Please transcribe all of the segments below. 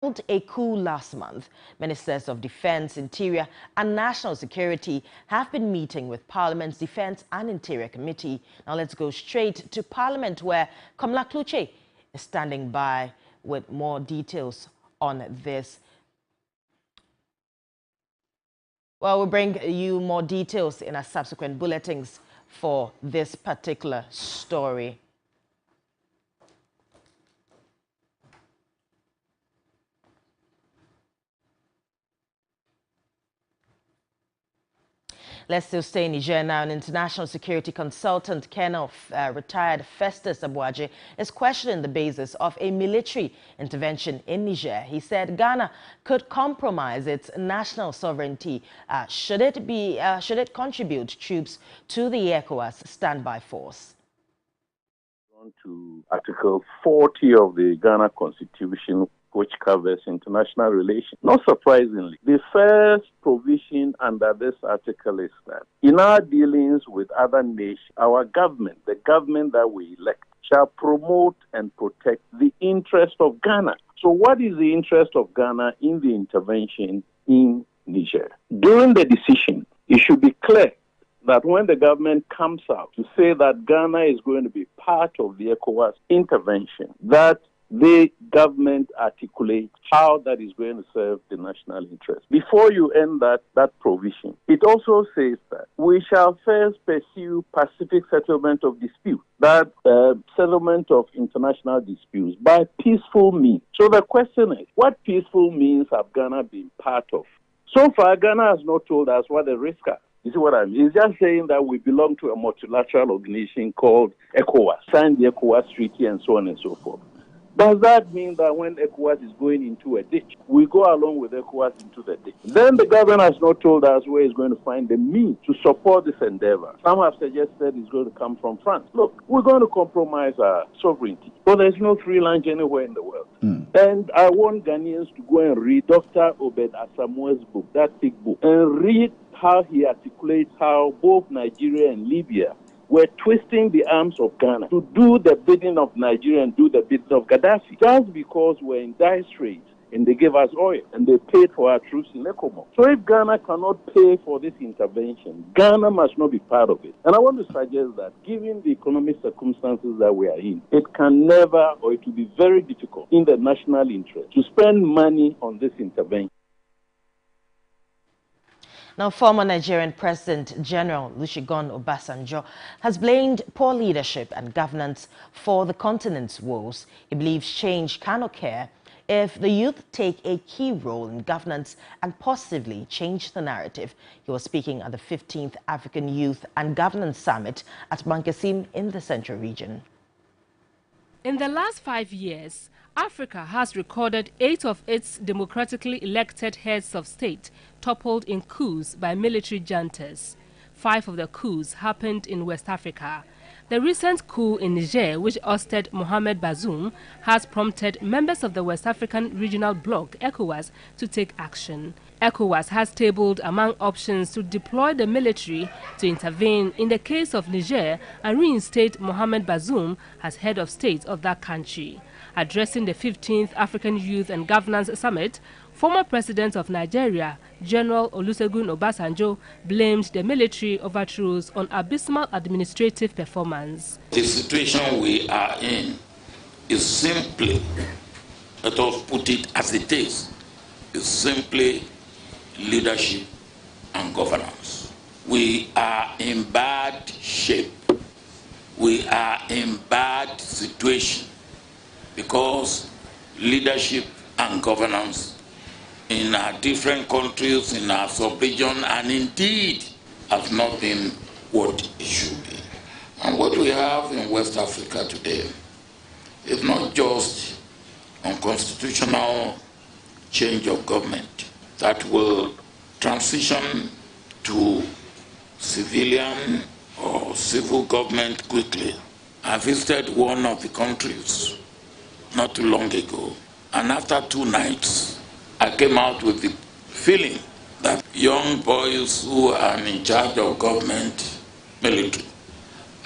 Held a coup last month. Ministers of Defense, Interior and National Security have been meeting with Parliament's Defense and Interior Committee. Now let's go straight to Parliament, where Kamla Kluche is standing by with more details on this. Well, we'll bring you more details in our subsequent bulletins for this particular story. Let's still stay in Niger now. An international security consultant, Colonel retired Festus Abuaje, is questioning the basis of a military intervention in Niger. He said Ghana could compromise its national sovereignty should it contribute troops to the ECOWAS standby force. On to Article 40 of the Ghana Constitution, which covers international relations. Not surprisingly, the first provision under this article is that in our dealings with other nations, our government, the government that we elect, shall promote and protect the interest of Ghana. So what is the interest of Ghana in the intervention in Niger? During the decision, it should be clear that when the government comes out to say that Ghana is going to be part of the ECOWAS intervention, that the government articulates how that is going to serve the national interest. Before you end that provision, it also says that we shall first pursue pacific settlement of disputes, that settlement of international disputes by peaceful means. So the question is, what peaceful means have Ghana been part of? So far, Ghana has not told us what the risks are. You see what I mean? It's just saying that we belong to a multilateral organization called ECOWAS, signed the ECOWAS Treaty and so on and so forth. Does that mean that when ECOWAS is going into a ditch, we go along with ECOWAS into the ditch? Then the government has not told us where it's going to find the means to support this endeavor. Some have suggested it's going to come from France. Look, we're going to compromise our sovereignty, but there's no free lunch anywhere in the world. And I want Ghanaians to go and read Dr. Obed Asamoah's book, that big book, and read how he articulates how both Nigeria and Libya were twisting the arms of Ghana to do the bidding of Nigeria and do the bidding of Gaddafi, just because we're in dire straits and they gave us oil and they paid for our troops in Lekomo. So if Ghana cannot pay for this intervention, Ghana must not be part of it. And I want to suggest that given the economic circumstances that we are in, it can never, or it will be very difficult in the national interest to spend money on this intervention. Now, former Nigerian President General Olusegun Obasanjo has blamed poor leadership and governance for the continent's woes. He believes change can occur if the youth take a key role in governance and positively change the narrative. He was speaking at the 15th African Youth and Governance Summit at Bankasim in the Central Region. In the last 5 years, Africa has recorded 8 of its democratically elected heads of state toppled in coups by military juntas. 5 of the coups happened in West Africa. The recent coup in Niger, which ousted Mohamed Bazoum, has prompted members of the West African Regional Bloc, ECOWAS, to take action. ECOWAS has tabled among options to deploy the military to intervene in the case of Niger and reinstate Mohamed Bazoum as head of state of that country. Addressing the 15th African Youth and Governance Summit, former President of Nigeria, General Olusegun Obasanjo, blamed the military overthrows on abysmal administrative performance. The situation we are in is simply, let us put it as it is simply leadership and governance. We are in bad shape. We are in bad situation because leadership and governance in our different countries, in our sub-region, and indeed have not been what it should be. And what we have in West Africa today is not just unconstitutional change of government that will transition to civilian or civil government quickly. I visited one of the countries not too long ago, and after 2 nights, I came out with the feeling that young boys who are in charge of government, military,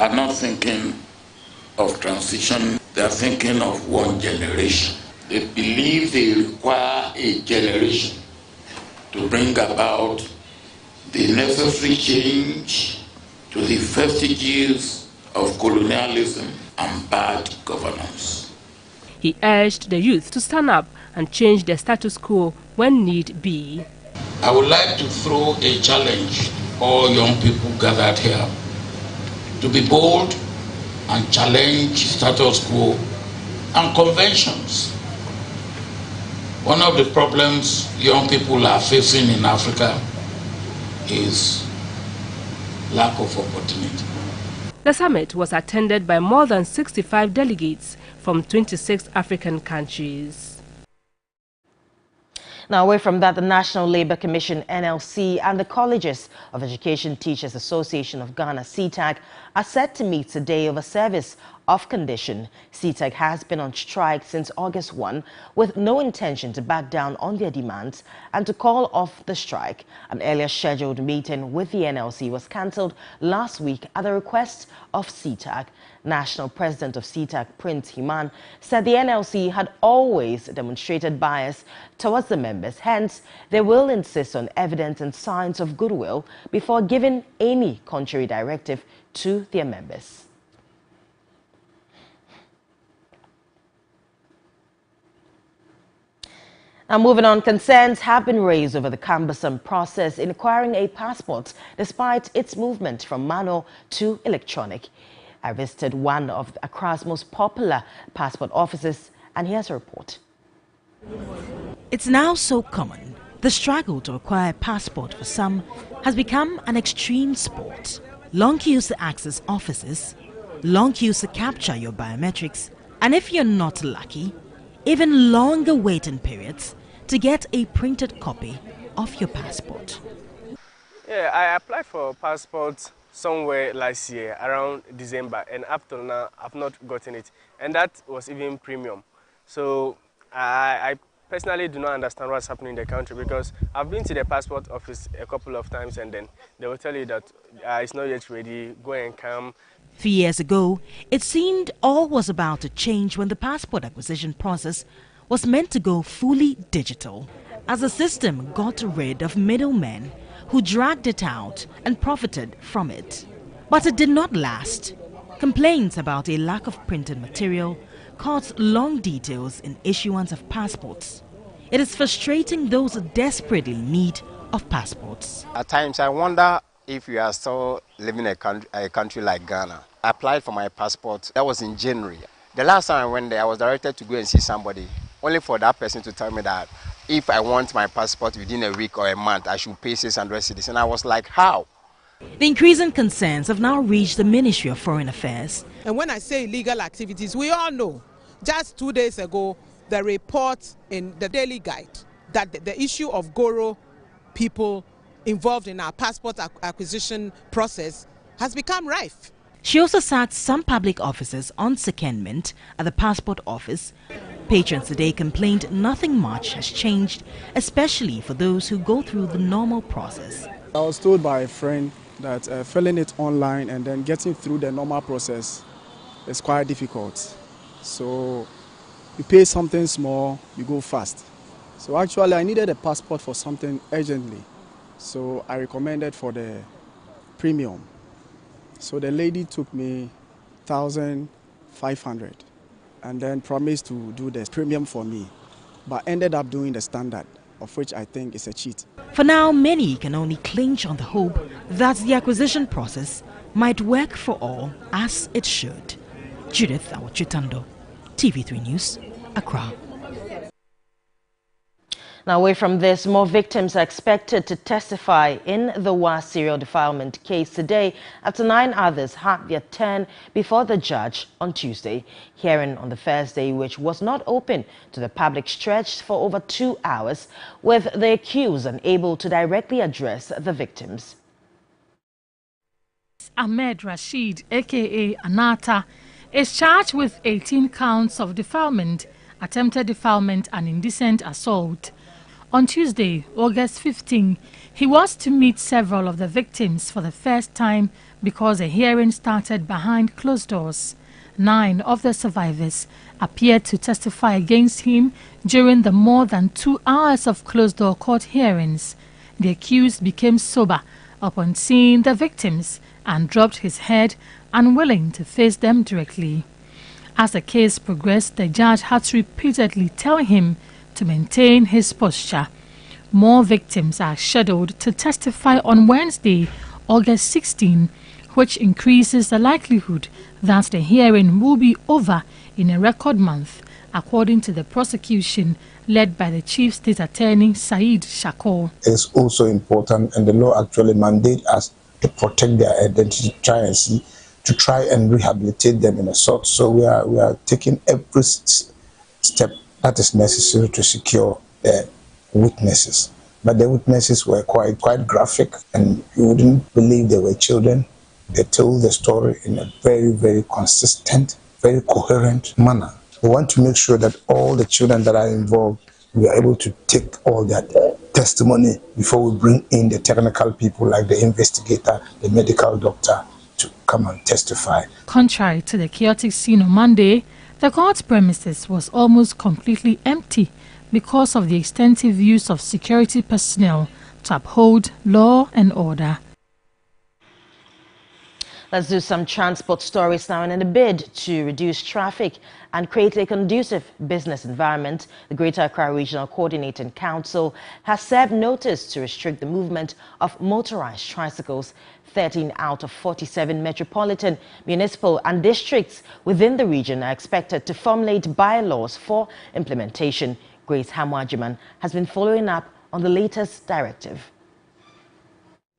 are not thinking of transition, they are thinking of one generation. They believe they require a generation to bring about the necessary change to the vestiges of colonialism and bad governance. He urged the youth to stand up and change the status quo when need be. I would like to throw a challenge to all young people gathered here to be bold and challenge status quo and conventions. One of the problems young people are facing in Africa is lack of opportunity. The summit was attended by more than 65 delegates from 26 African countries. Now, away from that, the National Labour Commission, NLC, and the Colleges of Education Teachers Association of Ghana, CTAG, are set to meet today over service of condition. CTAG has been on strike since August 1, with no intention to back down on their demands and to call off the strike. An earlier scheduled meeting with the NLC was cancelled last week at the request of CTAG. National President of CTAG, Prince Himan, said the NLC had always demonstrated bias towards the members. Hence, they will insist on evidence and signs of goodwill before giving any contrary directive to their members. Now, moving on, concerns have been raised over the cumbersome process in acquiring a passport despite its movement from manual to electronic. I visited one of Accra's most popular passport offices, and here's a report. It's now so common. The struggle to acquire a passport for some has become an extreme sport. Long queues to access offices, long queues to capture your biometrics, and if you're not lucky, even longer waiting periods to get a printed copy of your passport. Yeah, I applied for a passport somewhere last year around December, and up till now I've not gotten it, and that was even premium. So I personally do not understand what's happening in the country, because I've been to the passport office a couple of times and then they will tell you that it's not yet ready, go and come. 3 years ago, it seemed all was about to change when the passport acquisition process was meant to go fully digital, as the system got rid of middlemen who dragged it out and profited from it. But it did not last. Complaints about a lack of printed material caused long details in issuance of passports. It is frustrating those who desperately in need of passports. At times I wonder if you are still living in a country like Ghana. I applied for my passport, that was in January. The last time I went there, I was directed to go and see somebody, only for that person to tell me that if I want my passport within a week or a month, I should pay 600 cedis. And I was like, how? The increasing concerns have now reached the Ministry of Foreign Affairs. And when I say illegal activities, we all know, just 2 days ago, the report in the Daily Guide that the issue of Goro people involved in our passport acquisition process has become rife. She also sacked some public officers on secondment at the passport office. Patrons today complained nothing much has changed, especially for those who go through the normal process. I was told by a friend that filling it online and then getting through the normal process is quite difficult. So you pay something small, you go fast. So actually I needed a passport for something urgently. So I recommended for the premium. So the lady took me 1,500 and then promised to do the premium for me, but ended up doing the standard, of which I think is a cheat. For now, many can only cling on the hope that the acquisition process might work for all as it should. Judith Awachitando, TV3 News, Accra. Now, away from this, more victims are expected to testify in the WA serial defilement case today after 9 others had their turn before the judge on Tuesday. Hearing on the first day, which was not open to the public, stretched for over 2 hours, with the accused unable to directly address the victims. Ahmed Rashid, aka Anata, is charged with 18 counts of defilement, attempted defilement and indecent assault. On Tuesday, August 15, he was to meet several of the victims for the first time because a hearing started behind closed doors. 9 of the survivors appeared to testify against him during the more than 2 hours of closed-door court hearings. The accused became sober upon seeing the victims and dropped his head, unwilling to face them directly. As the case progressed, the judge had to repeatedly tell him to maintain his posture. More victims are scheduled to testify on Wednesday, August 16, which increases the likelihood that the hearing will be over in a record month, according to the prosecution led by the Chief State Attorney Said Shakor. It's also important, and the law actually mandates us to protect their identity, to try and rehabilitate them in a sort. So we are taking every step that is necessary to secure the witnesses. But the witnesses were quite graphic, and you wouldn't believe they were children. They told the story in a very, very consistent, very coherent manner. We want to make sure that all the children that are involved, we are able to take all that testimony before we bring in the technical people like the investigator, the medical doctor, to come and testify. Contrary to the chaotic scene on Monday, the court premises was almost completely empty because of the extensive use of security personnel to uphold law and order. Let's do some transport stories now. And in a bid to reduce traffic and create a conducive business environment, the Greater Accra Regional Coordinating Council has served notice to restrict the movement of motorized tricycles. 13 out of 47 metropolitan, municipal and districts within the region are expected to formulate bylaws for implementation. Grace Hamwajiman has been following up on the latest directive.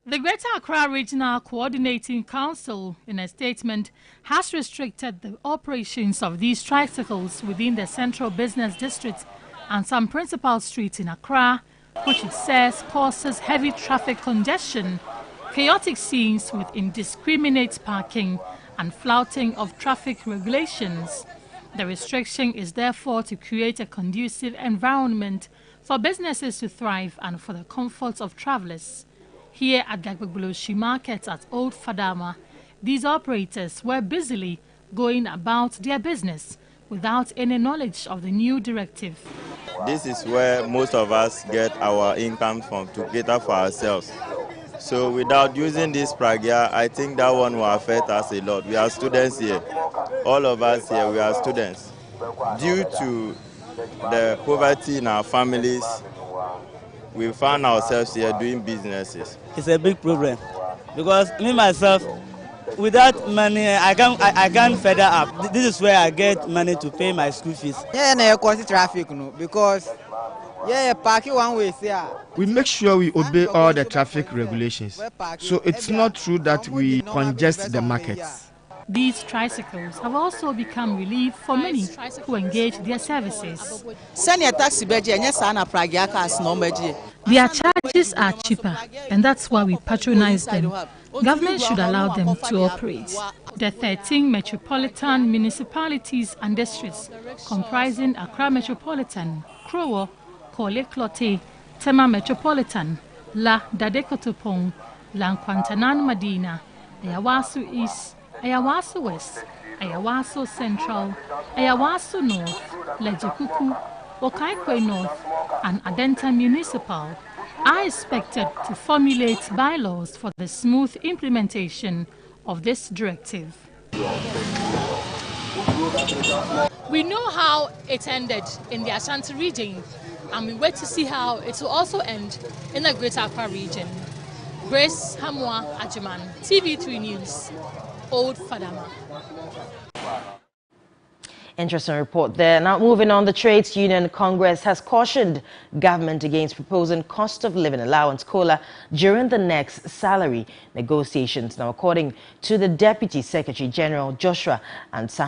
The Greater Accra Regional Coordinating Council, in a statement, has restricted the operations of these tricycles within the Central Business District and some principal streets in Accra, which it says causes heavy traffic congestion, chaotic scenes with indiscriminate parking and flouting of traffic regulations. The restriction is therefore to create a conducive environment for businesses to thrive and for the comfort of travelers. Here at Gagbogloshi Market at Old Fadama, these operators were busily going about their business without any knowledge of the new directive. This is where most of us get our income from to cater for ourselves. So without using this pragya, I think that one will affect us a lot. We are students here. All of us here, we are students. Due to the poverty in our families, we found ourselves here doing businesses. It's a big problem because me myself, without money, I can't further up. This is where I get money to pay my school fees. Yeah, cause traffic, because parking one way. We make sure we obey all the traffic regulations, so it's not true that we congest the markets. These tricycles have also become relief for many who engage their services. Their charges are cheaper, and that's why we patronize them. Government should allow them to operate. The 13 metropolitan municipalities and districts comprising Accra Metropolitan, Krowo, Korle Klote, Tema Metropolitan, La Dadekotopong, Lankwantanan Madina, Ayawaso East, Ayawaso West, Ayawaso Central, Ayawaso North, Lejikuku, Okaikwe North, and Adenta Municipal are expected to formulate bylaws for the smooth implementation of this directive. We know how it ended in the Ashanti region, and we wait to see how it will also end in the Greater Accra region. Grace Hamwajiman, TV3 News, Old Fadama. Interesting report there. Now moving on, the Trades Union Congress has cautioned government against proposing cost of living allowance COLA during the next salary negotiations. Now, according to the Deputy Secretary General Joshua and